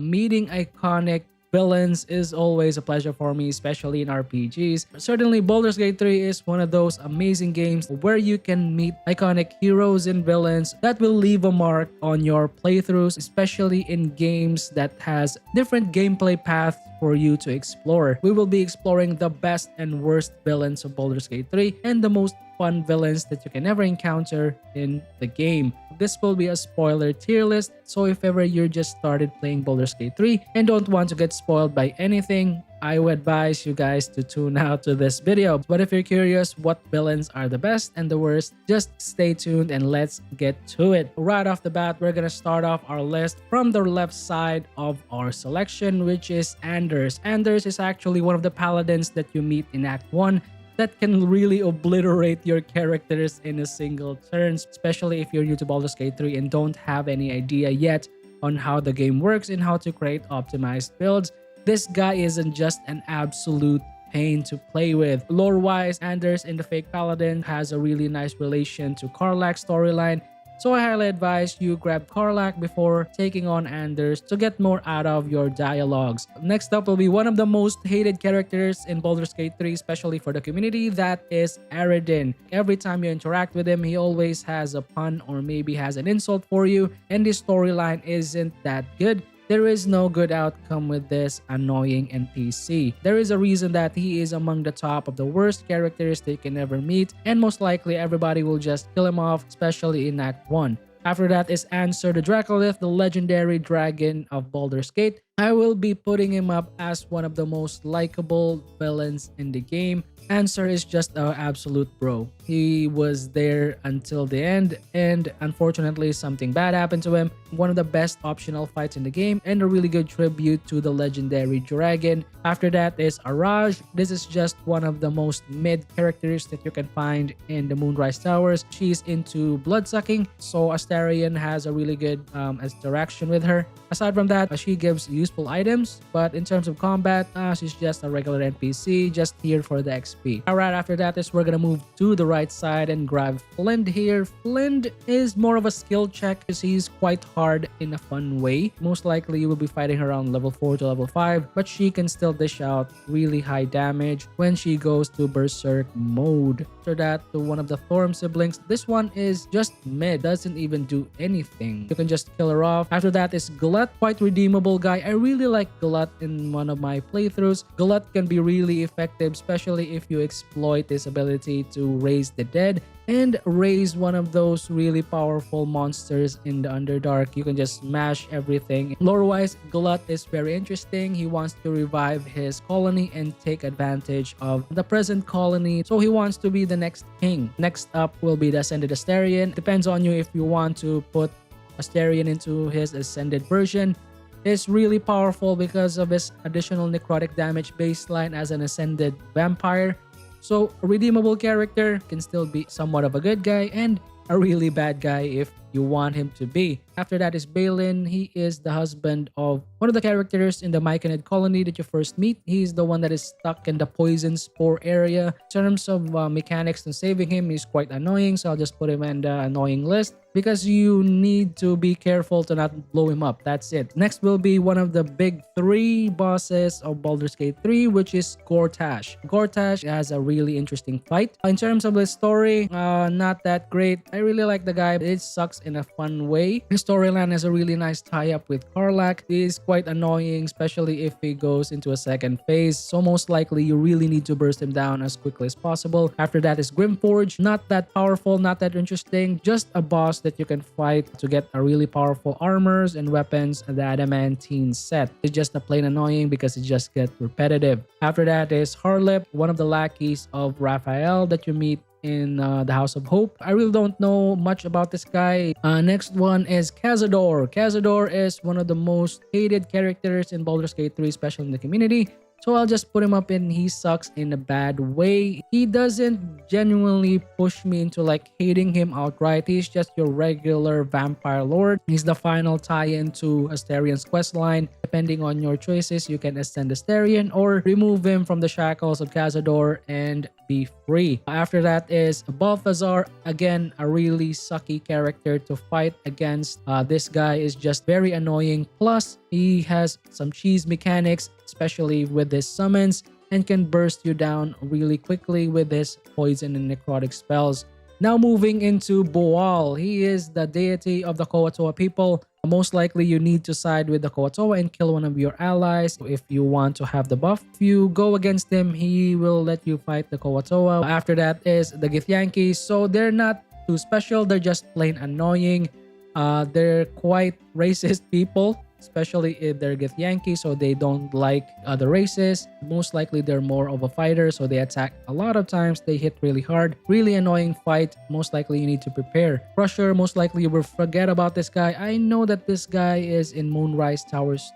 Meeting iconic villains is always a pleasure for me, especially in RPGs. Certainly, Baldur's Gate 3 is one of those amazing games where you can meet iconic heroes and villains that will leave a mark on your playthroughs, especially in games that has different gameplay paths for you to explore. We will be exploring the best and worst villains of Baldur's Gate 3 and the most fun villains that you can ever encounter in the game. This will be a spoiler tier list, so if ever you're just started playing Baldur's Gate 3 and don't want to get spoiled by anything, I would advise you guys to tune out to this video. But if you're curious what villains are the best and the worst, just stay tuned and let's get to it. Right off the bat, we're gonna start off our list from the left side of our selection, which is Anders. Anders is actually one of the paladins that you meet in Act 1 that can really obliterate your characters in a single turn, especially if you're new to Baldur's Gate 3 and don't have any idea yet on how the game works and how to create optimized builds. This guy isn't just an absolute pain to play with. Lore-wise, Anders in the Fake Paladin has a really nice relation to Karlach's storyline, so I highly advise you grab Karlach before taking on Anders to get more out of your dialogues. Next up will be one of the most hated characters in Baldur's Gate 3, especially for the community, that is Aradin. Every time you interact with him, he always has a pun or maybe has an insult for you, and his storyline isn't that good. There is no good outcome with this annoying NPC. There is a reason that he is among the top of the worst characters they can ever meet, and most likely everybody will just kill him off, especially in Act 1. After that is Ansur the Dracolith, the legendary dragon of Baldur's Gate. I will be putting him up as one of the most likable villains in the game. Ansur is just an absolute bro. He was there until the end, and unfortunately something bad happened to him. One of the best optional fights in the game and a really good tribute to the legendary dragon. After that is Araj. This is just one of the most mid characters that you can find in the Moonrise Towers. She's into blood-sucking, so Astarion has a really good interaction with her. Aside from that, she gives useful items, but in terms of combat, she's just a regular NPC, just here for the XP. Alright, after that is we're gonna move to the right side and grab Flint here. Flint is more of a skill check because he's quite hard in a fun way. Most likely you will be fighting around level 4 to level 5, but she can still dish out really high damage when she goes to Berserk mode. After that, to one of the Thorm siblings. This one is just mid, doesn't even do anything. You can just kill her off. After that is Glut, quite redeemable guy. I really like Glut in one of my playthroughs. Glut can be really effective, especially if you exploit his ability to raise the dead and raise one of those really powerful monsters in the Underdark. You can just smash everything. Lore-wise, Glut is very interesting. He wants to revive his colony and take advantage of the present colony. So he wants to be the next king. Next up will be the Ascended Astarion. Depends on you if you want to put Astarion into his Ascended version. Is really powerful because of his additional necrotic damage baseline as an Ascended vampire. So a redeemable character, can still be somewhat of a good guy and a really bad guy if you want him to be. After that is Balin. He is the husband of one of the characters in the Myconid colony that you first meet. He's the one that is stuck in the poison spore area. In terms of mechanics and saving him, he's quite annoying, so I'll just put him in the annoying list because you need to be careful to not blow him up. That's it. Next will be one of the big 3 bosses of Baldur's Gate 3, which is Gortash. Gortash has a really interesting fight. In terms of the story, not that great. I really like the guy, but it sucks in a fun way. His storyline has a really nice tie-up with Karlach. He is quite annoying, especially if he goes into a second phase, so most likely you really need to burst him down as quickly as possible. After that is Grimforge. Not that powerful, not that interesting, just a boss that you can fight to get a really powerful armors and weapons and the adamantine set. It's just a plain annoying because it just gets repetitive. After that is Harlip, one of the lackeys of Raphael that you meet in the House of Hope. I really don't know much about this guy. Next one is Cazador. Cazador is one of the most hated characters in Baldur's Gate 3, especially in the community. So I'll just put him up in he sucks in a bad way. He doesn't genuinely push me into like hating him outright. He's just your regular vampire lord. He's the final tie-in to Astarion's questline. Depending on your choices, you can ascend Asterion or remove him from the shackles of Cazador and be free. After that is Balthazar. Again, a really sucky character to fight against. This guy is just very annoying. Plus, he has some cheese mechanics, especially with his summons, and can burst you down really quickly with his poison and necrotic spells. Now moving into Boal. He is the deity of the Koatoa people. Most likely you need to side with the Koatoa and kill one of your allies if you want to have the buff. If you go against him, he will let you fight the Koatoa. After that is the Githyanki. So they're not too special, they're just plain annoying. They're quite racist people, especially if they're Githyanki, so they don't like other races. Most likely they're more of a fighter, so they attack a lot of times. They hit really hard. Really annoying fight. Most likely you need to prepare. Crusher, most likely you will forget about this guy. I know that this guy is in Moonrise Towers,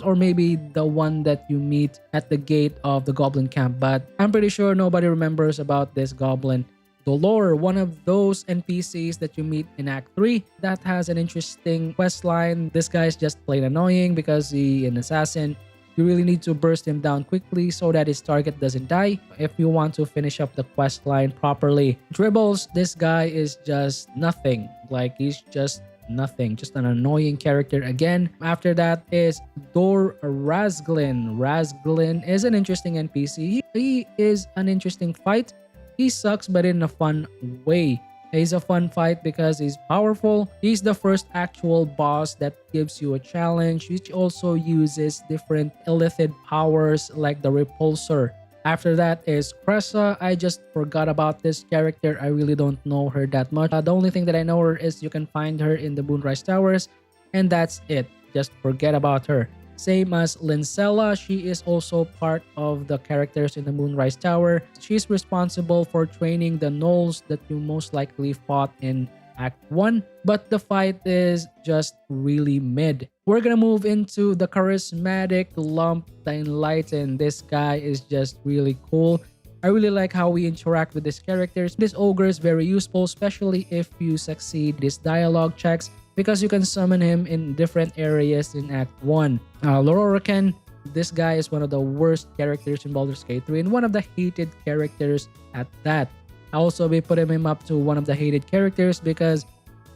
or maybe the one that you meet at the gate of the goblin camp, but I'm pretty sure nobody remembers about this goblin. Dolor, one of those NPCs that you meet in Act 3 that has an interesting quest line. This guy is just plain annoying because he's an assassin. You really need to burst him down quickly so that his target doesn't die if you want to finish up the quest line properly. Dribbles, this guy is just nothing. Like, he's just nothing, just an annoying character again. After that is Dor Razglin. Razglin is an interesting NPC. He is an interesting fight. He sucks, but in a fun way. He's a fun fight because he's powerful. He's the first actual boss that gives you a challenge, which also uses different illithid powers like the Repulsor. After that is Cressa. I just forgot about this character. I really don't know her that much. The only thing that I know her is you can find her in the Moonrise Towers, and that's it. Just forget about her. Same as Lincella, she is also part of the characters in the Moonrise Tower. She's responsible for training the gnolls that you most likely fought in Act 1, but the fight is just really mid. We're gonna move into the charismatic lump, the Enlightened. This guy is just really cool. I really like how we interact with these characters. This ogre is very useful, especially if you succeed these dialogue checks, because you can summon him in different areas in Act 1. Lororican, this guy is one of the worst characters in Baldur's Gate 3 and one of the hated characters at that. I'll also be putting him up to one of the hated characters because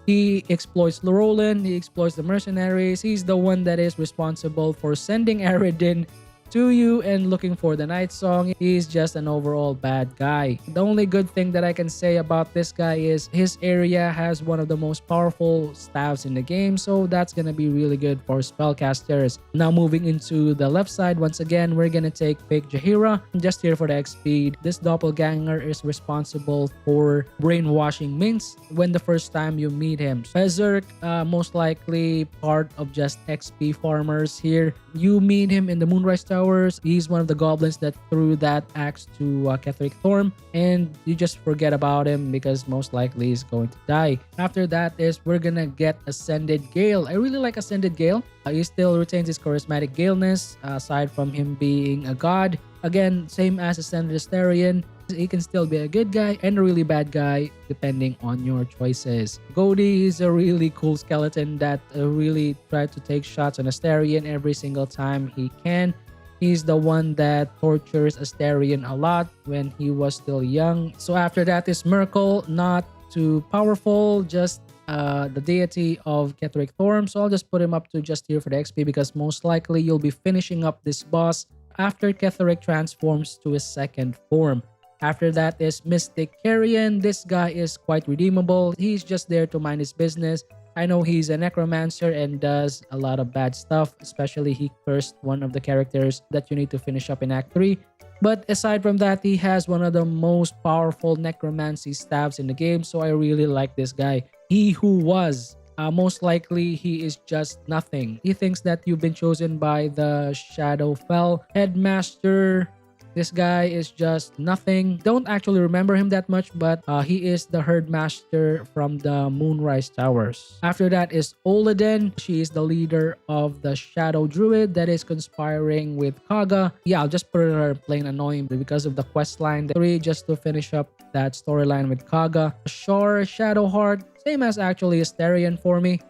he exploits Lorolin, he exploits the mercenaries. He's the one that is responsible for sending Aridin to you and looking for the Night Song. He's just an overall bad guy. The only good thing that I can say about this guy is his area has one of the most powerful staves in the game, so that's gonna be really good for spellcasters. Now moving into the left side, once again we're gonna take Fake Jaheira, just here for the XP. This doppelganger is responsible for brainwashing Minx when the first time you meet him. Bezerk, most likely part of just XP farmers here. You meet him in the Moonrise Towers. He's one of the goblins that threw that axe to Ketheric Thorm, and you just forget about him because most likely he's going to die. After that is we're gonna get Ascended Gale. I really like Ascended Gale. He still retains his charismatic galeness aside from him being a god. Again, same as Ascended Asterion. He can still be a good guy and a really bad guy depending on your choices. Godi is a really cool skeleton that really tried to take shots on Asterion every single time he can. He's the one that tortures Asterion a lot when he was still young. So after that is Merkel, not too powerful, just the deity of Ketheric Thorm. So I'll just put him up to just here for the XP because most likely you'll be finishing up this boss after Ketheric transforms to his second form. After that is Mystic Carrion. This guy is quite redeemable. He's just there to mind his business. I know he's a necromancer and does a lot of bad stuff, especially he cursed one of the characters that you need to finish up in Act 3. But aside from that, he has one of the most powerful necromancy staves in the game, so I really like this guy. He who was, most likely he is just nothing. He thinks that you've been chosen by the Shadowfell Headmaster. This guy is just nothing. Don't actually remember him that much, but he is the herdmaster from the Moonrise Towers. After that is Oleden. She is the leader of the Shadow Druid that is conspiring with Kaga. Yeah, I'll just put her plain annoying because of the quest line 3 just to finish up that storyline with Kaga. Shore, Shadowheart, same as actually Asterion for me.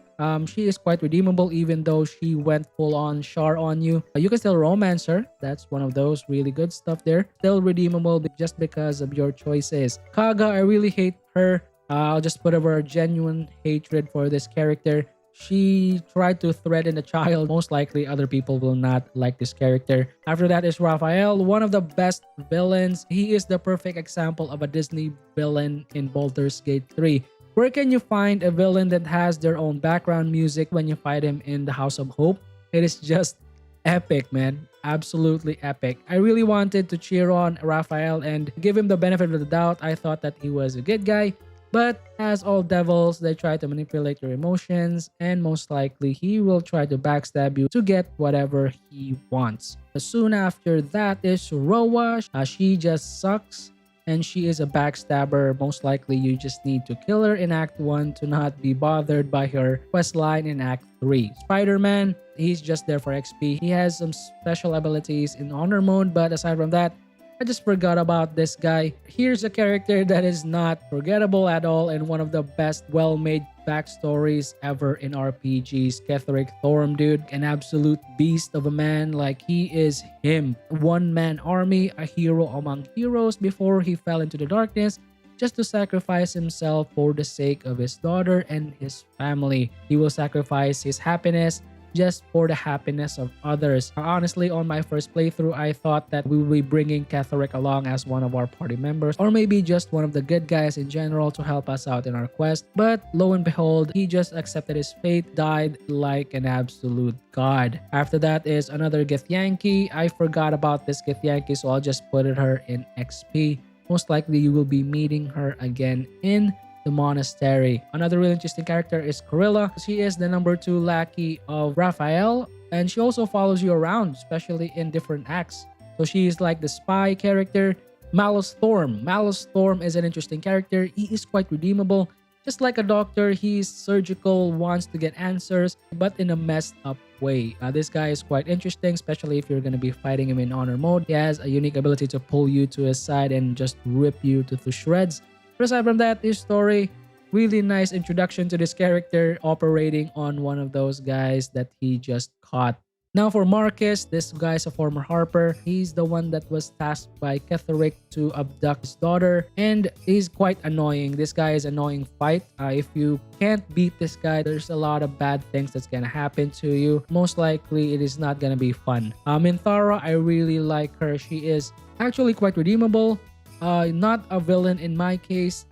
She is quite redeemable even though she went full on Char on you. You can still romance her. That's one of those really good stuff there. Still redeemable just because of your choices. Kaga, I really hate her. I'll just put over a genuine hatred for this character. She tried to threaten a child. Most likely, other people will not like this character. After that is Raphael, one of the best villains. He is the perfect example of a Disney villain in Baldur's Gate 3. Where can you find a villain that has their own background music when you fight him in the House of Hope? It is just epic, man. Absolutely epic. I really wanted to cheer on Raphael and give him the benefit of the doubt. I thought that he was a good guy. But as all devils, they try to manipulate your emotions, and most likely he will try to backstab you to get whatever he wants. Soon after that is Roa. She just sucks and she is a backstabber. Most likely you just need to kill her in Act 1 to not be bothered by her questline in Act 3. Spider-Man, he's just there for XP. He has some special abilities in honor mode, but aside from that, I just forgot about this guy. Here's a character that is not forgettable at all and one of the best well-made backstories ever in RPGs. Ketheric Thorm, dude, an absolute beast of a man. Like, he is him. One-man army, a hero among heroes before he fell into the darkness just to sacrifice himself for the sake of his daughter and his family. He will sacrifice his happiness just for the happiness of others. Honestly, on my first playthrough, I thought that we will be bringing Ketheric along as one of our party members, or maybe just one of the good guys in general to help us out in our quest. But lo and behold, he just accepted his fate, died like an absolute god. After that is another Githyanki. I forgot about this Githyanki, so I'll just put her in XP. Most likely you will be meeting her again in the monastery. Another really interesting character is Corilla. She is the number 2 lackey of Raphael, and she also follows you around, especially in different acts. So she is like the spy character. Malus Thorm. Malus Thorm is an interesting character. He is quite redeemable. Just like a doctor, he's surgical, wants to get answers, but in a messed up way. This guy is quite interesting, especially if you're going to be fighting him in honor mode. He has a unique ability to pull you to his side and just rip you to shreds. But aside from that, this story, really nice introduction to this character operating on one of those guys that he just caught. Now for Marcus, this guy's a former Harper. He's the one that was tasked by Ketheric to abduct his daughter, and he's quite annoying. This guy is annoying fight. If you can't beat this guy, there's a lot of bad things that's gonna happen to you. Most likely, it is not gonna be fun. Minthara, I really like her. She is actually quite redeemable. Not a villain in my case.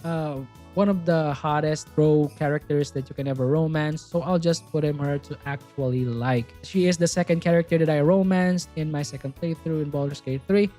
One of the hottest pro characters that you can ever romance, so I'll just put her to actually like. She is the second character that I romanced in my second playthrough in Baldur's Gate 3,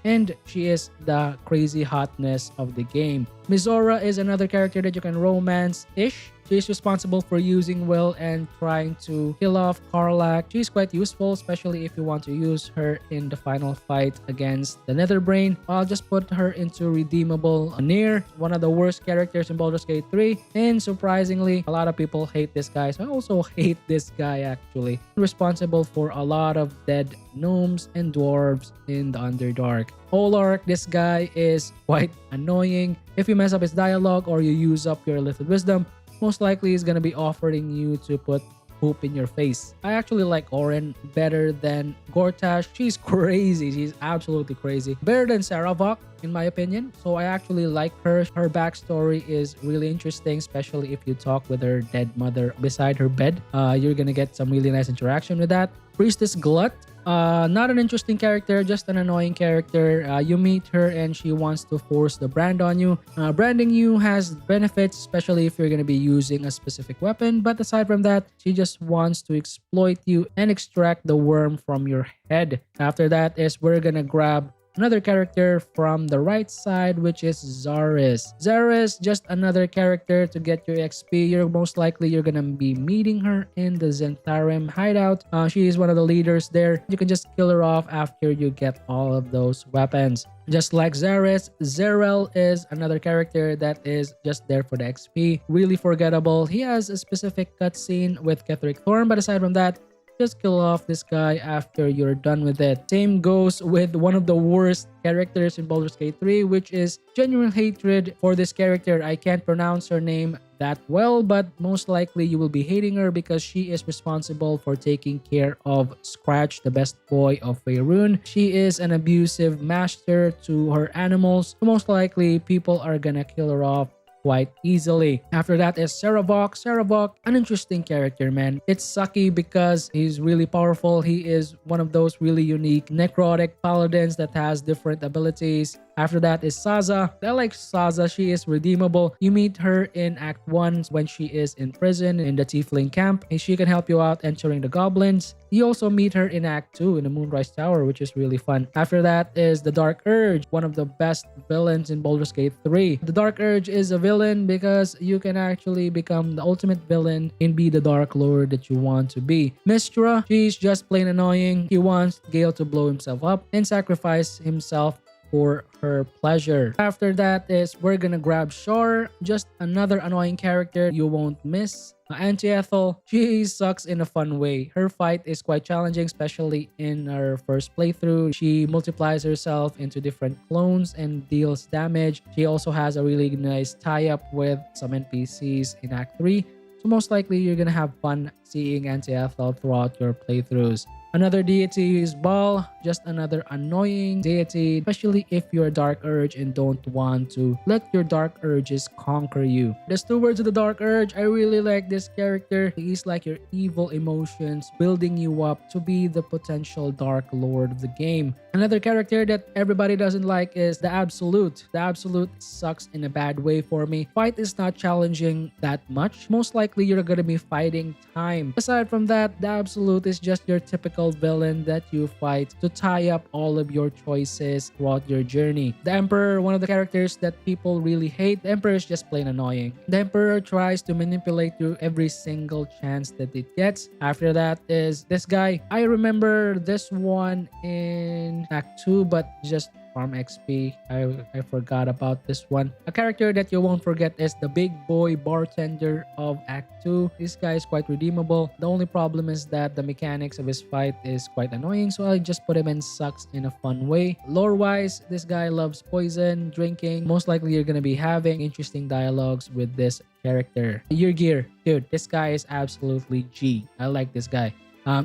and she is the crazy hotness of the game. Mizora is another character that you can romance-ish. She is responsible for using will and trying to kill off Karlach. She's quite useful, especially if you want to use her in the final fight against the Netherbrain. I'll just put her into Redeemable. Nier, one of the worst characters in Baldur's Gate 3. And surprisingly, a lot of people hate this guy. So I also hate this guy actually. Responsible for a lot of dead gnomes and dwarves in the Underdark. Olark, this guy is quite annoying. If you mess up his dialogue or you use up your Little Wisdom, most likely he's gonna be offering you to put poop in your face. I actually like Oren better than Gortash. She's crazy. She's absolutely crazy. Better than Saravok, in my opinion. So I actually like her. Her backstory is really interesting, especially if you talk with her dead mother beside her bed. You're gonna get some really nice interaction with that. Priestess Glut. Not an interesting character, just an annoying character. You meet her and she wants to force the brand on you. Branding you has benefits, especially if you're going to be using a specific weapon. But aside from that, she just wants to exploit you and extract the worm from your head. After that is we're going to grab another character from the right side, which is Zaris. Zaris, just another character to get your XP. Most likely you're gonna be meeting her in the Zentarim hideout. She is one of the leaders there. You can just kill her off after you get all of those weapons. Just like Zaris, Zerel is another character that is just there for the XP. Really forgettable. He has a specific cutscene with Ketheric Thorm, but aside from that, just kill off this guy after you're done with it. Same goes with one of the worst characters in Baldur's Gate 3, which is genuine hatred for this character. I can't pronounce her name. that well, but most likely you will be hating her because she is responsible for taking care of Scratch, the best boy of Faerun. She is an abusive master to her animals, so most likely people are gonna kill her off quite easily. After that is Saravok. Saravok, an interesting character, man. It's sucky because he's really powerful. He is one of those really unique necrotic paladins that has different abilities. After that is Saza. I like Saza. She is redeemable. You meet her in Act 1 when she is in prison in the Tiefling camp, and she can help you out entering the goblins. You also meet her in Act 2 in the Moonrise Tower, which is really fun. After that is the Dark Urge, one of the best villains in Baldur's Gate 3. The Dark Urge is a villain because you can actually become the ultimate villain and be the Dark Lord that you want to be. Mistra, she's just plain annoying. He wants Gale to blow himself up and sacrifice himself for her pleasure. After that is we're gonna grab Shar, just another annoying character you won't miss. Auntie Ethel, she sucks in a fun way. Her fight is quite challenging, especially in her first playthrough. She multiplies herself into different clones and deals damage. She also has a really nice tie-up with some NPCs in Act 3. So most likely you're gonna have fun seeing Auntie Ethel throughout your playthroughs. Another deity is Baal, just another annoying deity, especially if you're a Dark Urge and don't want to let your Dark Urges conquer you. The Stewards of the Dark Urge, I really like this character. He's like your evil emotions, building you up to be the potential Dark Lord of the game. Another character that everybody doesn't like is the Absolute. The Absolute sucks in a bad way for me. Fight is not challenging that much. Most likely you're gonna be fighting time. Aside from that, the Absolute is just your typical villain that you fight to tie up all of your choices throughout your journey. The Emperor, one of the characters that people really hate. The Emperor is just plain annoying. The Emperor tries to manipulate you every single chance that it gets. After that is this guy. I remember this one in Act 2, but just farm XP. I forgot about this one. A character that you won't forget is the big boy bartender of Act 2. This guy is quite redeemable. The only problem is that the mechanics of his fight is quite annoying, so I just put him in sucks in a fun way. Lore-wise, this guy loves poison, drinking. Most likely you're gonna be having interesting dialogues with this character. Your gear. Dude, this guy is absolutely G. I like this guy.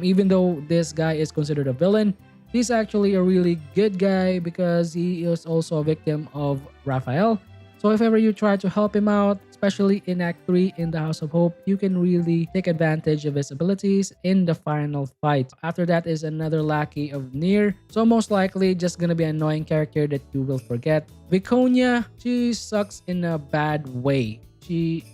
Even though this guy is considered a villain, he's actually a really good guy because he is also a victim of Raphael. So if ever you try to help him out, especially in Act 3 in the House of Hope, you can really take advantage of his abilities in the final fight. After that is another lackey of Nier. So most likely just gonna be an annoying character that you will forget. Viconia, she sucks in a bad way.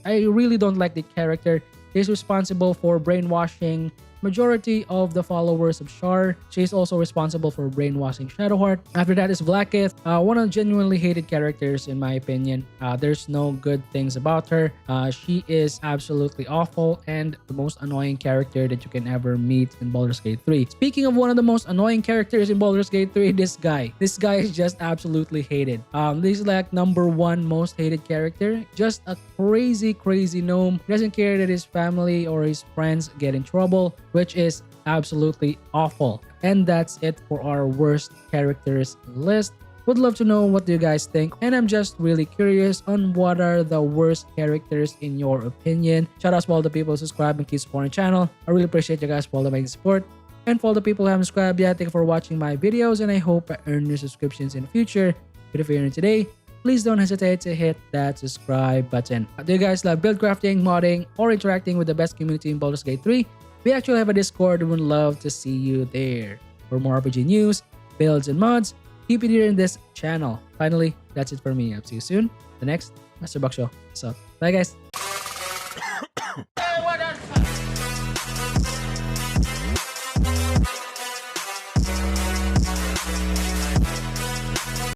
I really don't like the character. She's responsible for brainwashing majority of the followers of Shar. She's also responsible for brainwashing Shadowheart. After that is Blackith, one of the genuinely hated characters in my opinion. There's no good things about her. She is absolutely awful and the most annoying character that you can ever meet in Baldur's Gate 3. Speaking of one of the most annoying characters in Baldur's Gate 3, this guy. This guy is just absolutely hated. This is like #1 most hated character. Just a crazy gnome. He doesn't care that his family or his friends get in trouble, which is absolutely awful. And that's it for our worst characters list. Would love to know what you guys think, and I'm just really curious on what are the worst characters in your opinion. Shout out to all the people who subscribe and keep supporting the channel. I really appreciate you guys for all the amazing support. And for all the people who haven't subscribed yet, thank you for watching my videos, and I hope I earn your subscriptions in the future. But if you're here today, please don't hesitate to hit that subscribe button. Do you guys love build crafting, modding, or interacting with the best community in Baldur's Gate 3? We actually have a Discord and would love to see you there. For more RPG news, builds, and mods, keep it here in this channel. Finally, that's it for me. I'll see you soon. The next Master Buck Show. So, bye guys.